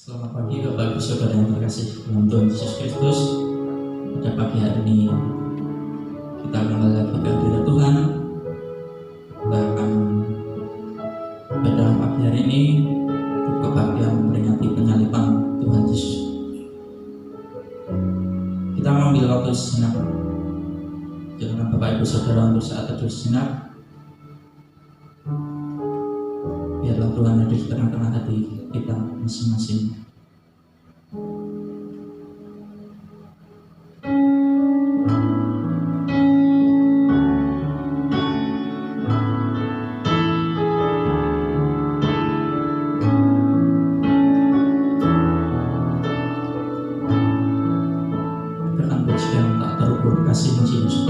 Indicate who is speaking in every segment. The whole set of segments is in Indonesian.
Speaker 1: Selamat pagi Bapak Ibu Saudara yang terkasih dalam Tuhan Yesus Kristus. Pada pagi hari ini kita akan melihat hadirat Tuhan. Kita akan pada pagi hari ini berbahagia memperingati penyaliban Tuhan Yesus. Kita mengambil waktu sejenak dengan Bapak Ibu Saudara untuk saat teduh sejenak. Biarlah Tuhan ada di tengah-tengah hati kita masing-masing. Dengan pujian tak terukur kasih-Mu Yesus.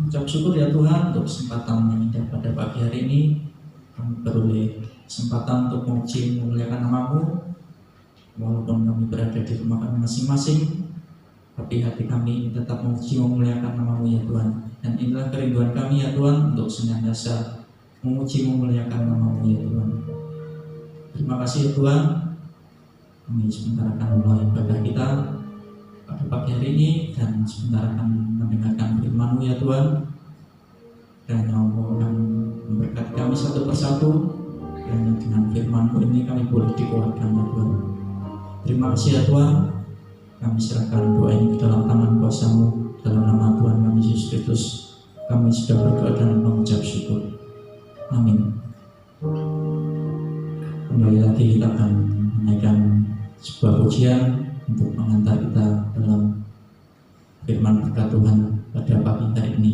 Speaker 1: Ucap syukur ya Tuhan untuk kesempatan yang indah pada pagi hari ini. Kami beroleh kesempatan untuk memuji memuliakan nama-Mu. Walaupun kami berada di rumah kami masing-masing, tapi hati kami tetap memuji memuliakan nama-Mu ya Tuhan. Dan inilah kerinduan kami ya Tuhan untuk senantiasa memuji memuliakan nama-Mu ya Tuhan. Terima kasih ya Tuhan. Kami sebentar akan mulai ibadah kita pada pagi hari ini dan sebentar akan mendengarkan firman-Mu ya Tuhan. Dan Allah akan memberkati kami satu persatu, dan dengan firman-Mu ini kami boleh dikuatkan ya Tuhan. Terima kasih ya Tuhan. Kami serahkan doa ini ke dalam tangan kuasa-Mu, dalam nama Tuhan kami Yesus Kristus. Kami sudah berdoa dan mengucap syukur. Amin. Kembali lagi kita akan menaikkan sebuah pujian untuk mengantar kita dalam firman berkat Tuhan pada pagi hari ini.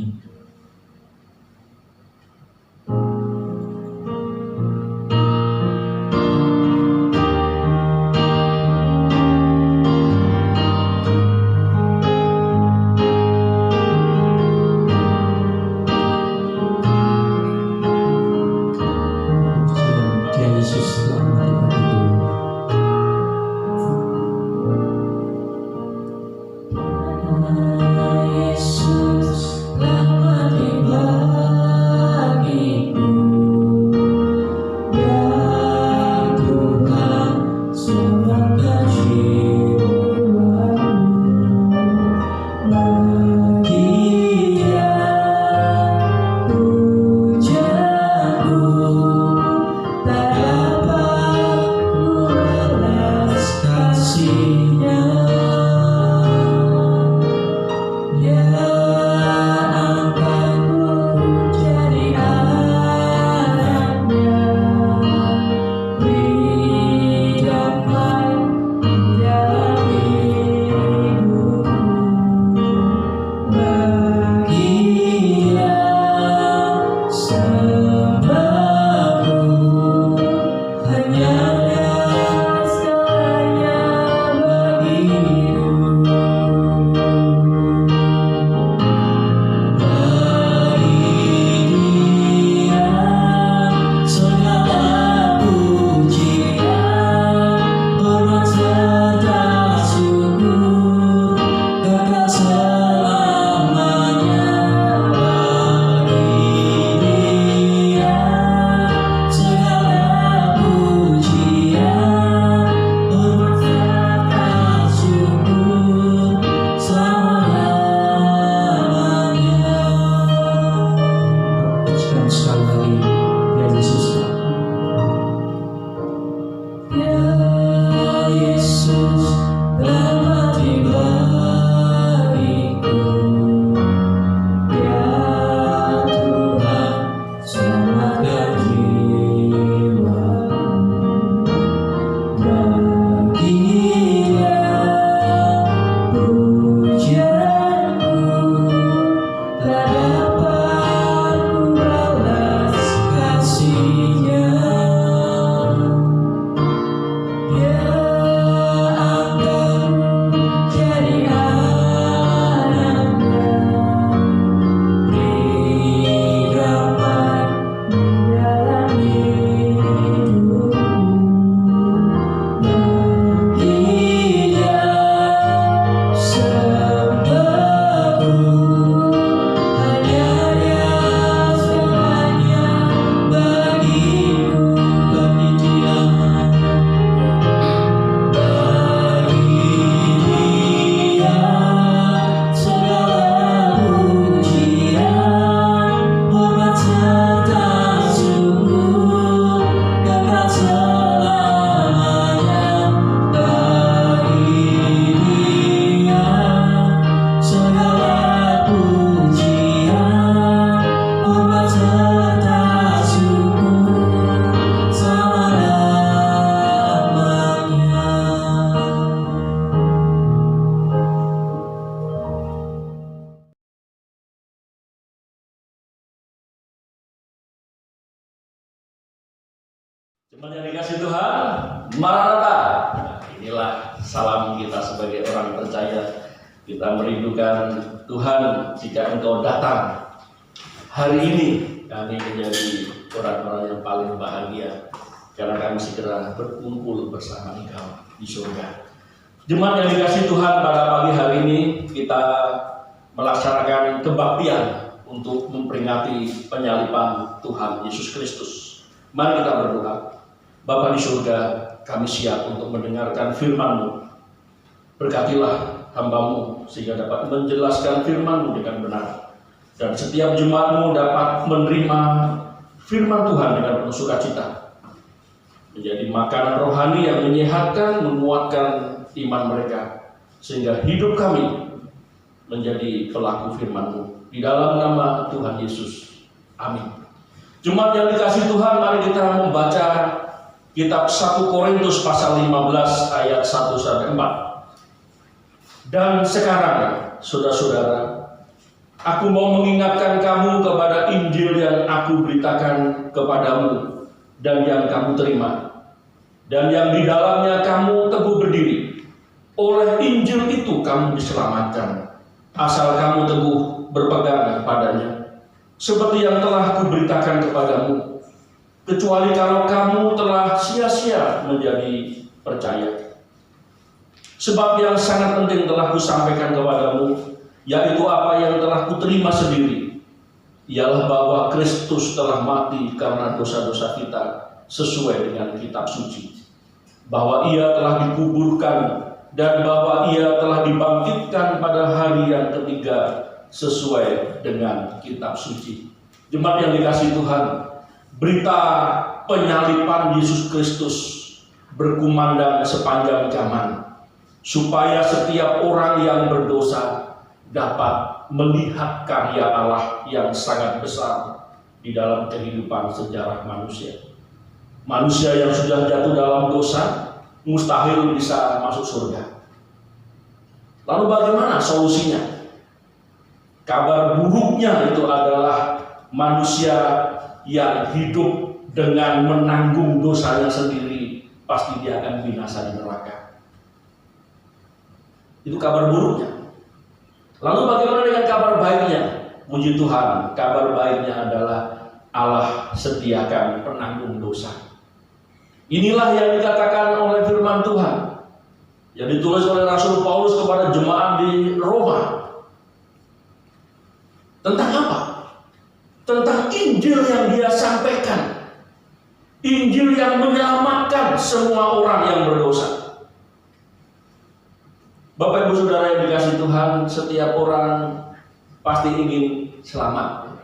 Speaker 2: Jemaat yang dikasih Tuhan, Maranatha. Nah, inilah salam kita sebagai orang percaya. Kita merindukan Tuhan jika Engkau datang. Hari ini kami menjadi orang-orang yang paling bahagia karena kami segera berkumpul bersama Engkau di surga. Jemaat yang dikasih Tuhan, pada pagi hari ini kita melaksanakan kebaktian untuk memperingati penyaliban Tuhan Yesus Kristus. Mari kita berdoa. Bapa di surga, kami siap untuk mendengarkan firman-Mu. Berkatilah hamba-Mu sehingga dapat menjelaskan firman-Mu dengan benar. Dan setiap jemaat-Mu dapat menerima firman Tuhan dengan penuh sukacita. Menjadi makanan rohani yang menyehatkan, menguatkan iman mereka. sehingga hidup kami menjadi pelaku firman-Mu. Di dalam nama Tuhan Yesus. Amin. Jemaat yang dikasihi Tuhan, mari kita membaca kitab 1 Korintus pasal 15 ayat 1-4. Dan sekarang, saudara-saudara, aku mau mengingatkan kamu kepada Injil yang aku beritakan kepadamu dan yang kamu terima, dan yang di dalamnya kamu teguh berdiri. Oleh Injil itu kamu diselamatkan, asal kamu teguh berpegang padanya, seperti yang telah kuberitakan kepadamu, kecuali kalau kamu telah sia-sia menjadi percaya. Sebab yang sangat penting telah kusampaikan kepadamu, yaitu apa yang telah kuterima sendiri, ialah bahwa Kristus telah mati karena dosa-dosa kita sesuai dengan kitab suci, bahwa Ia telah dikuburkan, dan bahwa Ia telah dibangkitkan pada hari yang ketiga sesuai dengan kitab suci. Jemaat yang dikasihi Tuhan, berita penyaliban Yesus Kristus berkumandang sepanjang zaman, supaya setiap orang yang berdosa dapat melihat karya Allah yang sangat besar di dalam kehidupan sejarah manusia. Manusia yang sudah jatuh dalam dosa mustahil bisa masuk surga. Lalu bagaimana solusinya? Kabar buruknya itu adalah manusia yang hidup dengan menanggung dosanya sendiri, pasti dia akan binasa di neraka. Itu kabar buruknya. Lalu bagaimana dengan kabar baiknya? Puji Tuhan, kabar baiknya adalah Allah sediakan penanggung dosa. Inilah yang dikatakan oleh firman Tuhan yang ditulis oleh Rasul Paulus kepada jemaat di Roma. Tentang apa? Tentang Injil yang dia sampaikan. Injil yang menyelamatkan semua orang yang berdosa. Bapak Ibu Saudara yang dikasihi Tuhan, setiap orang pasti ingin selamat.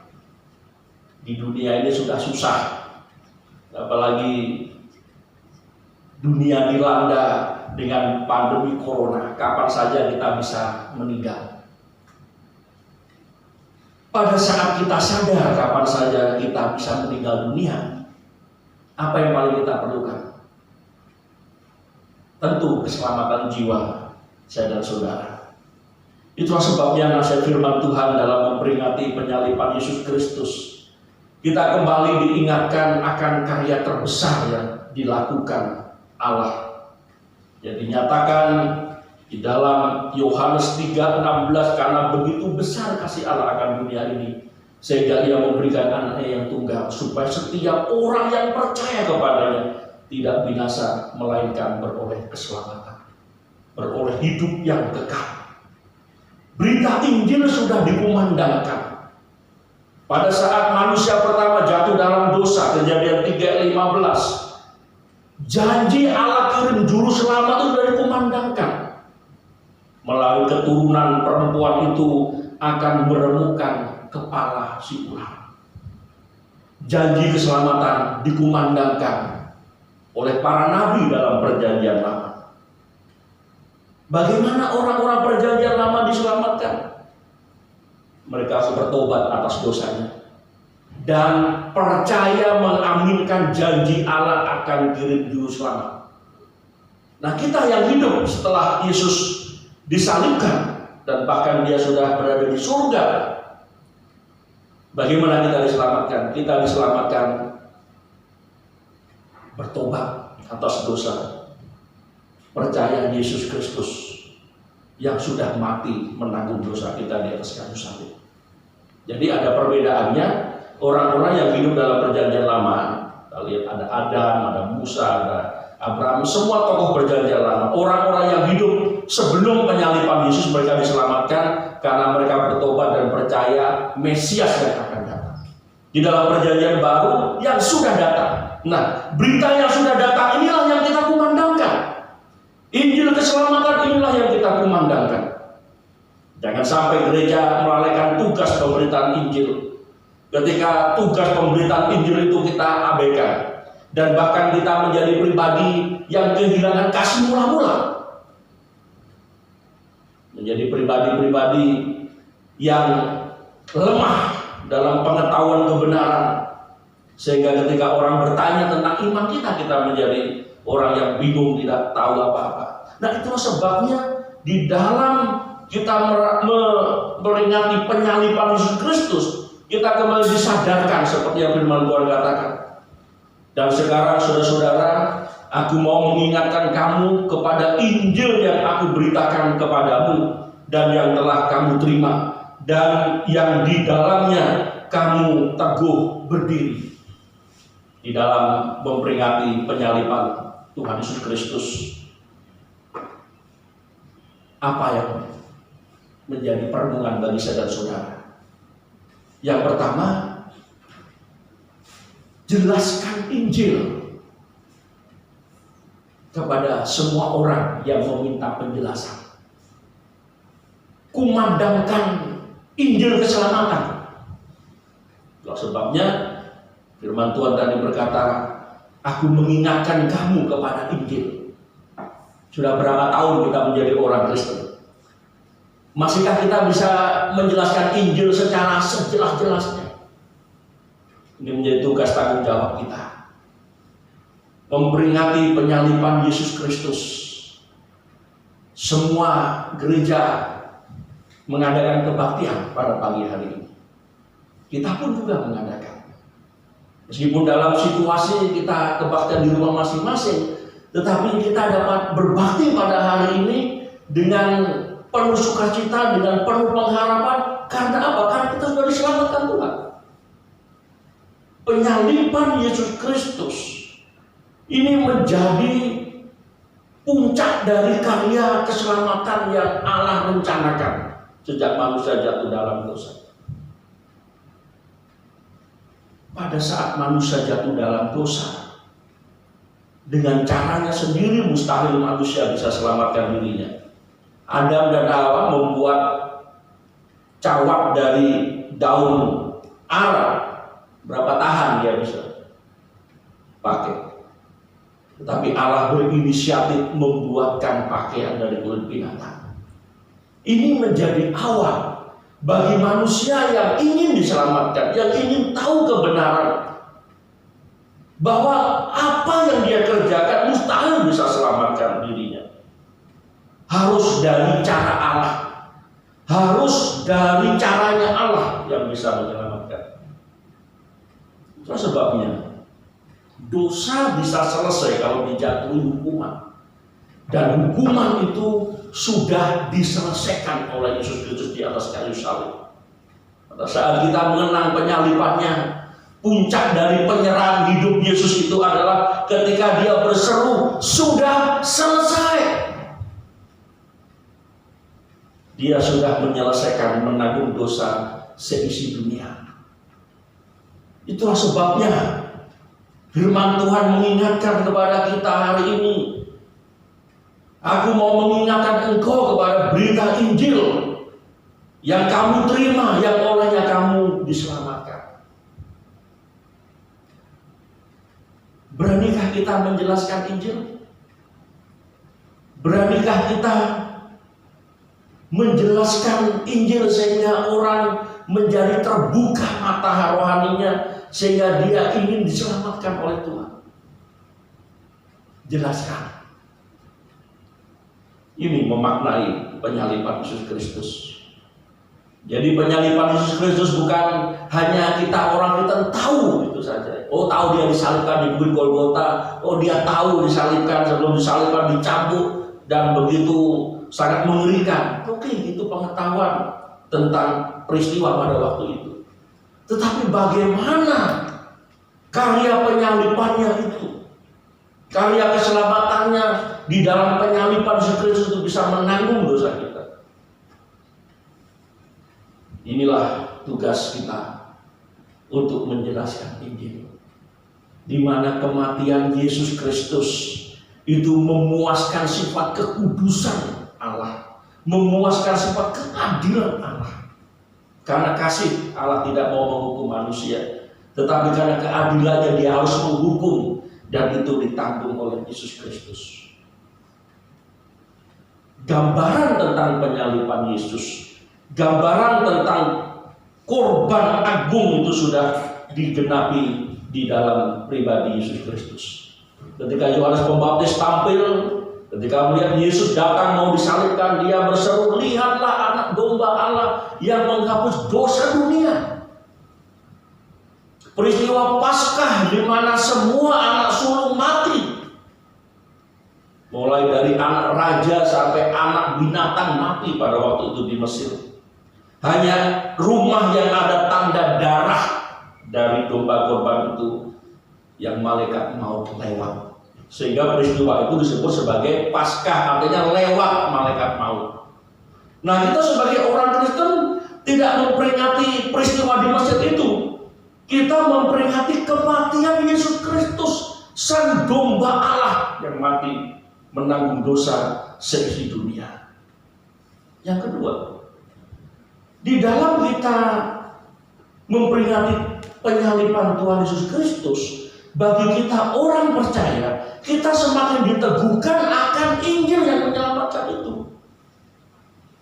Speaker 2: Di dunia ini sudah susah, apalagi dunia dilanda dengan pandemi corona. Kapan saja kita bisa meninggal. Pada saat kita sadar kapan saja kita bisa meninggal dunia, apa yang paling kita perlukan? Tentu keselamatan jiwa saya dan saudara. Itulah sebabnya nasihat firman Tuhan dalam memperingati penyaliban Yesus Kristus, kita kembali diingatkan akan karya terbesar yang dilakukan Allah. Yang dinyatakan di dalam Yohanes 3:16, karena begitu besar kasih Allah akan dunia ini, sehingga Ia memberikan anaknya yang tunggal, supaya setiap orang yang percaya kepadanya tidak binasa, melainkan beroleh keselamatan, beroleh hidup yang kekal. Berita Injil sudah dikumandangkan. Pada saat manusia pertama jatuh dalam dosa, Kejadian 3:15, janji Allah kirim juru selamat itu sudah dikumandangkan. Melalui keturunan perempuan itu akan meremukkan kepala si ular. Janji keselamatan dikumandangkan oleh para nabi dalam perjanjian lama. Bagaimana orang-orang perjanjian lama diselamatkan? Mereka harus bertobat atas dosanya dan percaya mengaminkan janji Allah akan kirim juru selamat. Nah, kita yang hidup setelah Yesus disalibkan dan bahkan dia sudah berada di surga, bagaimana kita diselamatkan? Kita diselamatkan bertobat atas dosa, percaya Yesus Kristus yang sudah mati menanggung dosa kita di atas kayu salib. Jadi ada perbedaannya. Orang-orang yang hidup dalam perjanjian lama, kita lihat ada Adam, ada Musa, ada Abraham, semua tokoh perjanjian lama. Orang-orang yang hidup sebelum penyaliban Yesus, mereka diselamatkan karena mereka bertobat dan percaya Mesias yang akan datang. Di dalam perjanjian baru yang sudah datang. Nah, berita yang sudah datang inilah yang kita kumandangkan. Injil keselamatan inilah yang kita kumandangkan. Jangan sampai gereja melalaikan tugas pemberitaan Injil. Ketika tugas pemberitaan Injil itu kita abaikan, dan bahkan kita menjadi pribadi yang kehilangan kasih mula-mula. menjadi pribadi-pribadi yang lemah dalam pengetahuan kebenaran, sehingga ketika orang bertanya tentang iman kita, kita menjadi orang yang bingung, tidak tahu apa-apa. Nah, itulah sebabnya di dalam kita memperingati penyaliban Yesus Kristus, kita kembali disadarkan seperti yang firman Tuhan katakan. Dan sekarang saudara-saudara, aku mau mengingatkan kamu kepada Injil yang aku beritakan kepadamu dan yang telah kamu terima dan yang di dalamnya kamu teguh berdiri di dalam memperingati penyaliban Tuhan Yesus Kristus. Apa yang menjadi perenungan bagi saya dan saudara? Yang pertama, jelaskan Injil kepada semua orang yang meminta penjelasan. Kumandangkan Injil keselamatan. Itulah sebabnya firman Tuhan tadi berkata, aku mengingatkan kamu kepada Injil. Sudah berapa tahun kita menjadi orang Kristen? Masihkah kita bisa menjelaskan Injil secara sejelas-jelasnya? Ini menjadi tugas tanggung jawab kita. Memperingati penyaliban Yesus Kristus. Semua gereja mengadakan kebaktian pada pagi hari ini. Kita pun juga mengadakan. Meskipun dalam situasi kita kebaktian di rumah masing-masing, tetapi kita dapat berbakti pada hari ini dengan penuh sukacita, dengan penuh pengharapan. Karena apa? Karena kita sudah diselamatkan Tuhan. Penyaliban Yesus Kristus ini menjadi puncak dari karya keselamatan yang Allah rencanakan sejak manusia jatuh dalam dosa. Pada saat manusia jatuh dalam dosa, dengan caranya sendiri mustahil manusia bisa selamatkan dirinya. Adam dan Hawa membuat cawat dari daun ara. Berapa tahan dia bisa pakai. Tetapi Allah berinisiatif membuatkan pakaian dari kulit binatang. Ini menjadi awal bagi manusia yang ingin diselamatkan, yang ingin tahu kebenaran bahwa apa yang dia kerjakan mustahil bisa selamatkan dirinya. Harus dari cara Allah, harus dari caranya Allah yang bisa menyelamatkan. Itulah sebabnya dosa bisa selesai kalau dijatuhi hukuman. Dan hukuman itu sudah diselesaikan oleh Yesus Kristus di atas kayu salib. Pada saat kita mengenang penyalibannya, puncak dari penyerahan hidup Yesus itu adalah ketika dia berseru, sudah selesai. Dia sudah menyelesaikan menanggung dosa seisi dunia. Itulah sebabnya firman Tuhan mengingatkan kepada kita hari ini. Aku mau mengingatkan engkau kepada berita Injil yang kamu terima, yang olehnya kamu diselamatkan. Beranikah kita menjelaskan Injil? Beranikah kita menjelaskan Injil sehingga orang menjadi terbuka mata rohaninya, sehingga dia ingin diselamatkan oleh Tuhan? Jelaskan. Ini memaknai penyaliban Yesus Kristus. Jadi penyaliban Yesus Kristus bukan hanya kita orang kita tahu itu saja. Oh, tahu dia disalibkan di bukit Golgota. Oh, dia tahu disalibkan, sebelum disalibkan dicambuk dan begitu sangat mengerikan. Oke, itu pengetahuan tentang peristiwa pada waktu itu. Tetapi bagaimana karya penyalibannya itu, karya keselamatannya di dalam penyaliban Yesus Kristus itu bisa menanggung dosa kita. Inilah tugas kita untuk menjelaskan Injil, di mana kematian Yesus Kristus itu memuaskan sifat kekudusan Allah, memuaskan sifat keadilan Allah. Karena kasih Allah tidak mau menghukum manusia, tetapi karena keadilannya dia harus menghukum, dan itu ditanggung oleh Yesus Kristus. gambaran tentang penyaliban Yesus, gambaran tentang korban agung itu sudah digenapi di dalam pribadi Yesus Kristus. Ketika Yohanes Pembaptis tampil, ketika melihat Yesus datang mau disalibkan, dia berseru, "Lihatlah anak domba Allah yang menghapus dosa dunia." Peristiwa Paskah di mana semua anak sulung mati, mulai dari anak raja sampai anak binatang mati pada waktu itu di Mesir. Hanya rumah yang ada tanda darah dari domba korban itu yang malaikat maut lewat. Sehingga peristiwa itu disebut sebagai Paskah, artinya lewat malaikat maut. Nah, kita sebagai orang Kristen tidak memperingati peristiwa di Mesir itu. Kita memperingati kematian Yesus Kristus, Sang Domba Allah yang mati menanggung dosa seisi dunia. Yang kedua, di dalam kita memperingati penyaliban Tuhan Yesus Kristus, bagi kita orang percaya, kita semakin diteguhkan akan Injil yang menyelamatkan itu.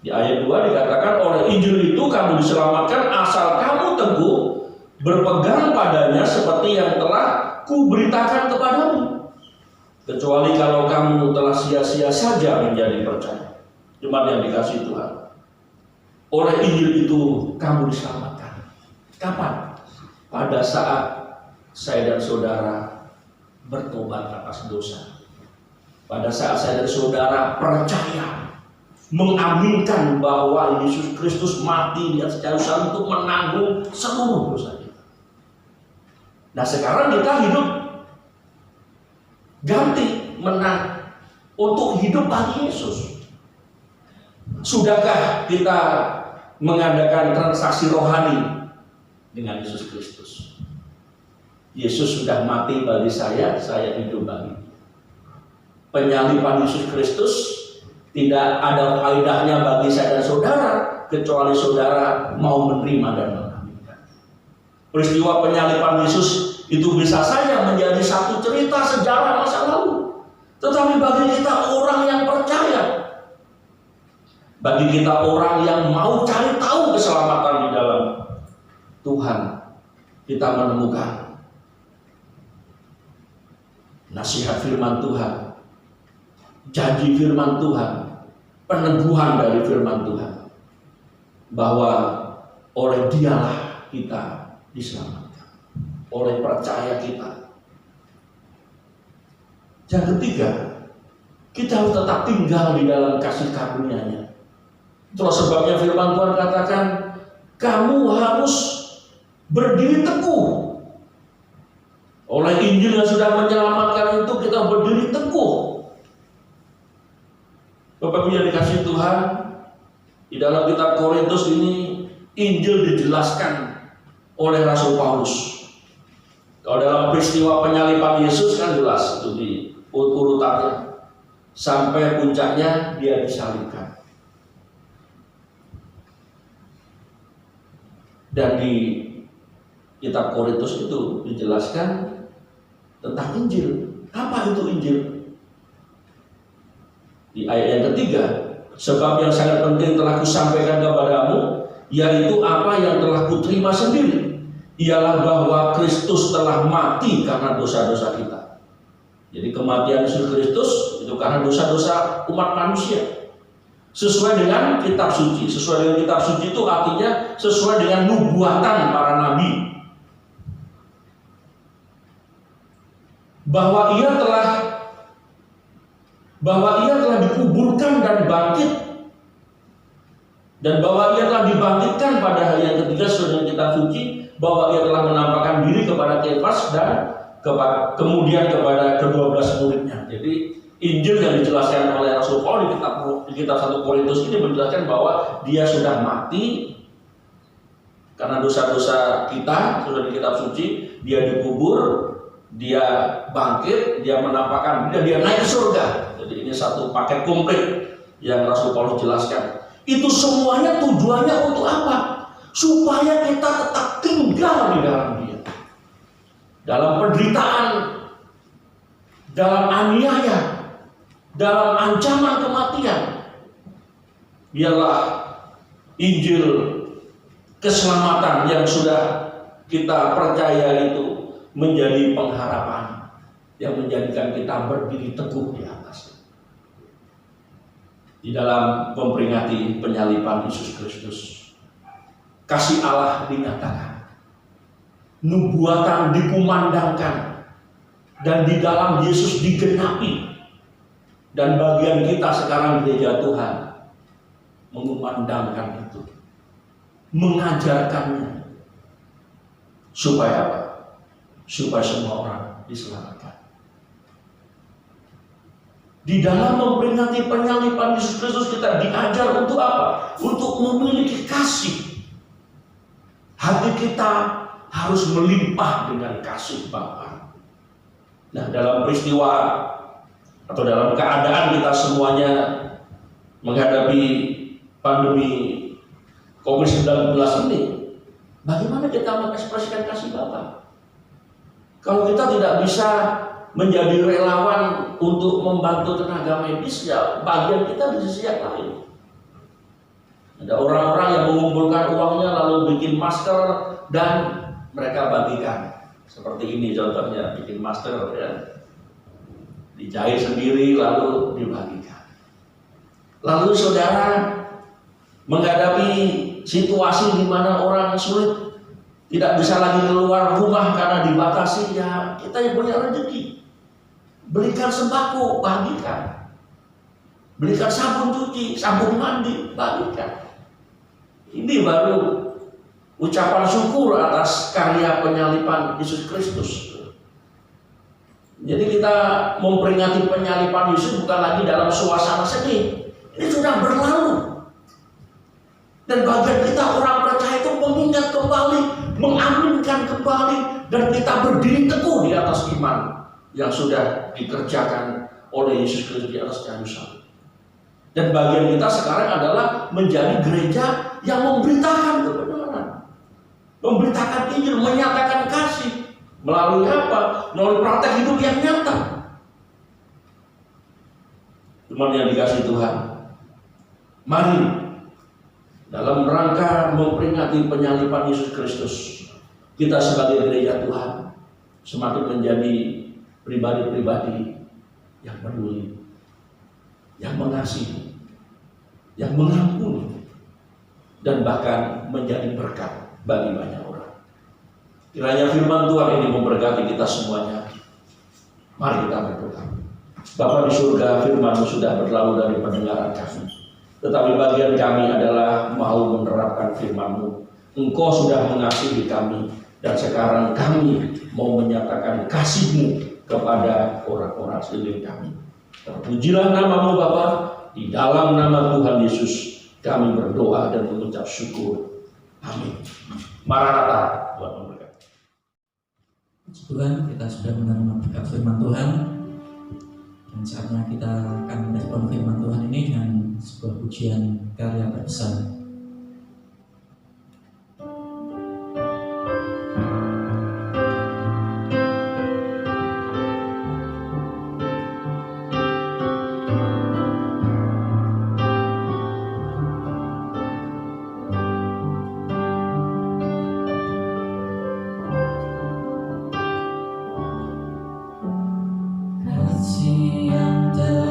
Speaker 2: Di ayat 2 dikatakan, oleh Injil itu kamu diselamatkan asal kamu teguh berpegang padanya seperti yang telah kuberitakan kepadamu. Kecuali kalau kamu telah sia-sia saja menjadi percaya. Jemaat yang dikasihi Tuhan, oleh Injil itu kamu diselamatkan. Kapan? Pada saat saya dan saudara bertobat atas dosa. Pada saat saya dan saudara percaya, mengaminkan bahwa Yesus Kristus mati di atas kayu salib untuk menanggung seluruh dosa kita. Nah, sekarang kita hidup ganti, menang untuk hidup bagi Yesus. Sudahkah kita mengadakan transaksi rohani dengan Yesus Kristus? Yesus sudah mati bagi saya hidup bagi dia. Penyaliban Yesus Kristus tidak ada faedahnya bagi saya dan saudara kecuali saudara mau menerima dan mengaminkan. Peristiwa penyaliban Yesus itu bisa saja menjadi satu cerita sejarah masa lalu. Tetapi bagi kita orang yang percaya, bagi kita orang yang mau cari tahu keselamatan di dalam Tuhan, kita menemukan nasihat firman Tuhan, janji firman Tuhan, peneguhan dari firman Tuhan, bahwa oleh Dialah kita diselamatkan, oleh percaya kita. Yang ketiga, kita harus tetap tinggal di dalam kasih karunia-Nya. Itulah sebabnya firman Tuhan katakan, kamu harus berdiri teguh. Oleh Injil yang sudah menyelamatkan itu, kita berdiri teguh. Bapak Ibu yang dikasihi Tuhan, di dalam kitab Korintus ini Injil dijelaskan oleh Rasul Paulus. Kalau dalam peristiwa penyaliban Yesus kan jelas itu di urutannya, sampai puncaknya dia disalibkan. Dan di kitab Korintus itu dijelaskan tentang Injil. Apa itu Injil? Di ayat yang ketiga, sebab yang sangat penting telah kusampaikan kepadamu, yaitu apa yang telah kuterima sendiri, ialah bahwa Kristus telah mati karena dosa-dosa kita. Jadi kematian Yesus Kristus itu karena dosa-dosa umat manusia. Sesuai dengan kitab suci. Sesuai dengan kitab suci itu artinya sesuai dengan nubuatan para nabi, bahwa ia telah dikuburkan dan bangkit, dan bahwa ia telah dibangkitkan pada hari yang ketiga sesuai dengan kitab suci, bahwa ia telah menampakkan diri kepada Kefas dan kemudian kepada ke-12 muridnya. Jadi Injil yang dijelaskan oleh Rasul Paulus di kitab 1 Korintus ini menjelaskan bahwa dia sudah mati karena dosa-dosa kita, sudah di kitab suci, dia dikubur, dia bangkit, dia menampakkan, dan dia naik ke surga. Jadi ini satu paket komplit yang Rasul Paulus jelaskan. Itu semuanya tujuannya untuk apa? Supaya kita tetap tinggal di dalam Dia. Dalam penderitaan, dalam aniaya, dalam ancaman kematian, Biarlah Injil keselamatan yang sudah kita percaya itu menjadi pengharapan yang menjadikan kita berdiri teguh di atasnya. Di dalam memperingati penyaliban Yesus Kristus, kasih Allah dinyatakan, nubuatan dikumandangkan, dan di dalam Yesus digenapi. Dan bagian kita sekarang gereja Tuhan mengumandangkan itu, mengajarkannya, supaya apa? Supaya semua orang diselamatkan. Di dalam memperingati penyaliban Yesus Kristus kita diajar untuk apa? Untuk memiliki kasih. Hati kita harus melimpah dengan kasih Bapa. Nah, dalam peristiwa atau dalam keadaan kita semuanya menghadapi pandemi COVID-19 ini, bagaimana kita mengekspresikan kasih Bapa? Kalau kita tidak bisa menjadi relawan untuk membantu tenaga medis, ya bagian kita di sisi yang lain. Ada orang-orang yang mengumpulkan uangnya lalu bikin masker dan mereka bagikan. Seperti ini contohnya, bikin masker ya, dijahit sendiri lalu dibagikan. Lalu saudara menghadapi situasi di mana orang sulit, tidak bisa lagi keluar rumah karena dibatasi, ya kita yang punya rezeki, belikan sembako, bagikan. Belikan sabun cuci, sabun mandi, bagikan. Ini baru ucapan syukur atas karya penyaliban Yesus Kristus. Jadi kita memperingati penyaliban Yesus bukan lagi dalam suasana sedih. Ini sudah berlalu. Dan bagian kita orang percaya itu mengingat kembali, mengaminkan kembali, dan kita berdiri teguh di atas iman yang sudah dikerjakan oleh Yesus Kristus di atas kayu salib. Dan bagian kita sekarang adalah menjadi gereja yang memberitakan kebenaran, memberitakan Injil, menyatakan kasih. Melalui apa? Melalui praktek hidup yang nyata. Teman yang dikasih Tuhan, mari dalam rangka memperingati penyaliban Yesus Kristus, kita sebagai gereja Tuhan semakin menjadi pribadi-pribadi yang peduli, yang mengasihi, yang mengampuni, dan bahkan menjadi berkat bagi banyak orang. Kiranya firman Tuhan ini memberkati kita semuanya. Mari kita berdoa. Bapa di surga, firman-Mu sudah berlalu dari pendengaran kami. Tetapi bagian kami adalah mau menerapkan firman-Mu. Engkau sudah mengasihi kami, dan sekarang kami mau menyatakan kasih-Mu kepada orang-orang sekeliling kami. Terpujilah nama-Mu Bapa. Di dalam nama Tuhan Yesus kami berdoa dan mengucap syukur. Amin. Maranatha. Tuhan memberkati.
Speaker 1: Tuhan, kita sudah menerima berkat firman Tuhan, dan saatnya kita akan merespon firman Tuhan ini dengan sebuah pujian karya terbesar.
Speaker 3: Kasih yang terindah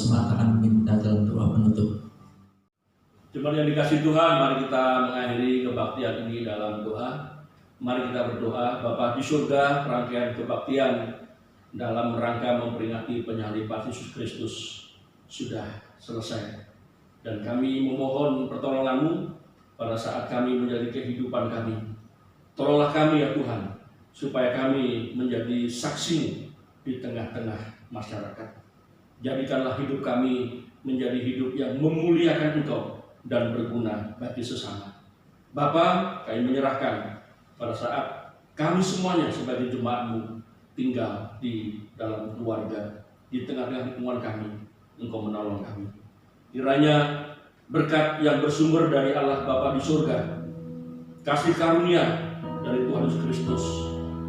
Speaker 1: jemaat akan meminta dalam doa penutup.
Speaker 2: Jemaat yang dikasih Tuhan, mari kita mengakhiri kebaktian ini dalam doa. Mari kita berdoa. Bapa di surga, rangkaian kebaktian dalam rangka memperingati penyaliban Yesus Kristus sudah selesai. Dan kami memohon pertolongan-Mu pada saat kami menjadi kehidupan kami. Tolonglah kami ya Tuhan, supaya kami menjadi saksi di tengah-tengah masyarakat. Jadikanlah hidup kami menjadi hidup yang memuliakan Engkau dan berguna bagi sesama. Bapa, kami menyerahkan pada saat kami semuanya sebagai jemaat-Mu tinggal di dalam keluarga, di tengah-tengah lingkungan kami, Engkau menolong kami. Kiranya berkat yang bersumber dari Allah Bapa di surga, kasih karunia dari Tuhan Yesus Kristus,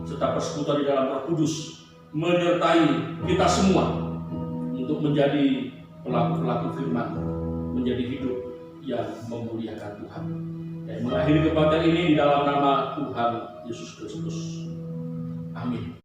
Speaker 2: serta persekutuan di dalam Roh Kudus menyertai kita semua untuk menjadi pelaku-pelaku firman, menjadi hidup yang memuliakan Tuhan. Dan mengakhiri kebaktian ini di dalam nama Tuhan Yesus Kristus. Amin.